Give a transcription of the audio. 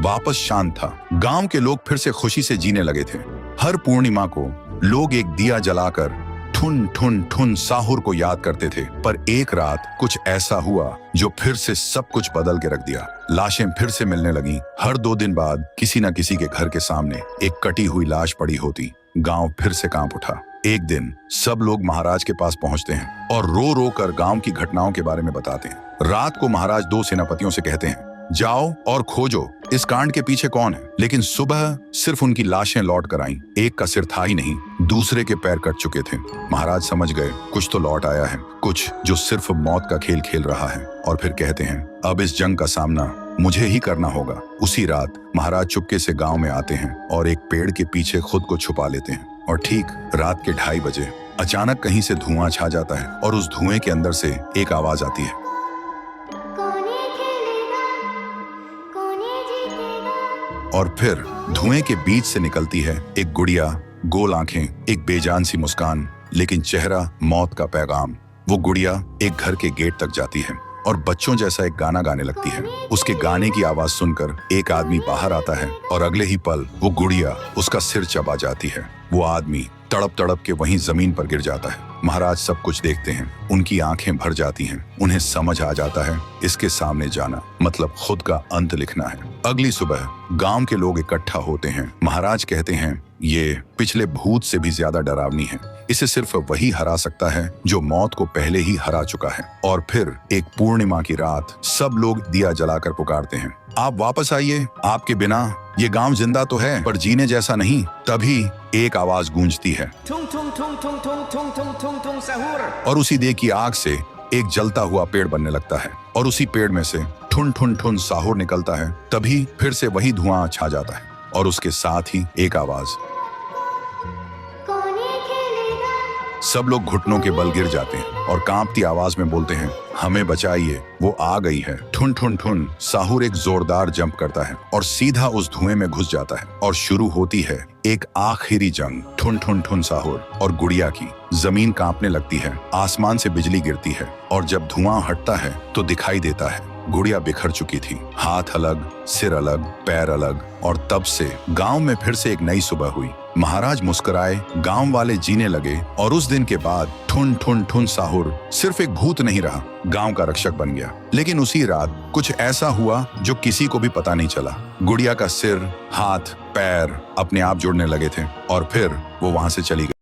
वापस शांत था। गांव के लोग फिर से खुशी से जीने लगे थे। हर पूर्णिमा को लोग एक दिया जलाकर ठुन ठुन ठुन साहुर को याद करते थे। पर एक रात कुछ ऐसा हुआ जो फिर से सब कुछ बदल के रख दिया। लाशें फिर से मिलने लगी। हर 2 दिन बाद किसी न किसी के घर के सामने एक कटी हुई लाश पड़ी होती। गांव फिर से कांप उठा। एक दिन सब लोग महाराज के पास पहुंचते हैं और रो रो कर गांव की घटनाओं के बारे में बताते हैं। रात को महाराज 2 सेनापतियों से कहते हैं, जाओ और खोजो इस कांड के पीछे कौन है। लेकिन सुबह सिर्फ उनकी लाशें लौट कर आईं। एक का सिर था ही नहीं, दूसरे के पैर कट चुके थे। महाराज समझ गए कुछ तो लौट आया है, कुछ जो सिर्फ मौत का खेल खेल रहा है। और फिर कहते हैं, अब इस जंग का सामना मुझे ही करना होगा। उसी रात महाराज चुपके से गांव में आते हैं और एक पेड़ के पीछे खुद को छुपा लेते हैं। और ठीक रात के 2:30 बजे अचानक कहीं से धुआं छा जाता है और उस धुएं के अंदर से एक आवाज आती है, और फिर धुएं के बीच से निकलती है एक गुड़िया, गोल आंखें, एक बेजान सी मुस्कान, लेकिन चेहरा मौत का पैगाम। वो गुड़िया एक घर के गेट तक जाती है और बच्चों जैसा एक गाना गाने लगती है। उसके गाने की आवाज सुनकर एक आदमी बाहर आता है और अगले ही पल वो गुड़िया उसका सिर चबा जाती है। वो आदमी तड़प तड़प के वहीं जमीन पर गिर जाता है। महाराज सब कुछ देखते हैं, उनकी आंखें भर जाती हैं। उन्हें समझ आ जाता है इसके सामने जाना मतलब खुद का अंत लिखना है। अगली सुबह गांव के लोग इकट्ठा होते हैं। महाराज कहते हैं, ये पिछले भूत से भी ज्यादा डरावनी है। इसे सिर्फ वही हरा सकता है जो मौत को पहले ही हरा चुका है। और फिर एक पूर्णिमा की रात सब लोग दिया जलाकर पुकारते हैं, आप वापस आइए, आपके बिना ये गांव जिंदा तो है पर जीने जैसा नहीं। तभी एक आवाज गूंजती है और उसी देह की आग से एक जलता हुआ पेड़ बनने लगता है और उसी पेड़ में से ठुन ठुन ठुन साहुर निकलता है। तभी फिर से वही धुआं छा जाता है और उसके साथ ही एक आवाज। सब लोग घुटनों के बल गिर जाते हैं और कांपती आवाज में बोलते हैं, हमें बचाइए, वो आ गई है। ठुन ठुन ठुन साहुर एक जोरदार जंप करता है और सीधा उस धुएं में घुस जाता है और शुरू होती है एक आखिरी जंग। ठुन ठुन ठुन साहुर और गुड़िया की। जमीन कांपने लगती है, आसमान से बिजली गिरती है और जब धुआं हटता है तो दिखाई देता है गुड़िया बिखर चुकी थी। हाथ अलग, सिर अलग, पैर अलग। और तब से गांव में फिर से एक नई सुबह हुई। महाराज मुस्कुराए, गांव वाले जीने लगे और उस दिन के बाद ठुन ठुन ठुन साहुर सिर्फ एक भूत नहीं रहा, गांव का रक्षक बन गया। लेकिन उसी रात कुछ ऐसा हुआ जो किसी को भी पता नहीं चला। गुड़िया का सिर, हाथ, पैर अपने आप जुड़ने लगे थे और फिर वो वहां से चली गई।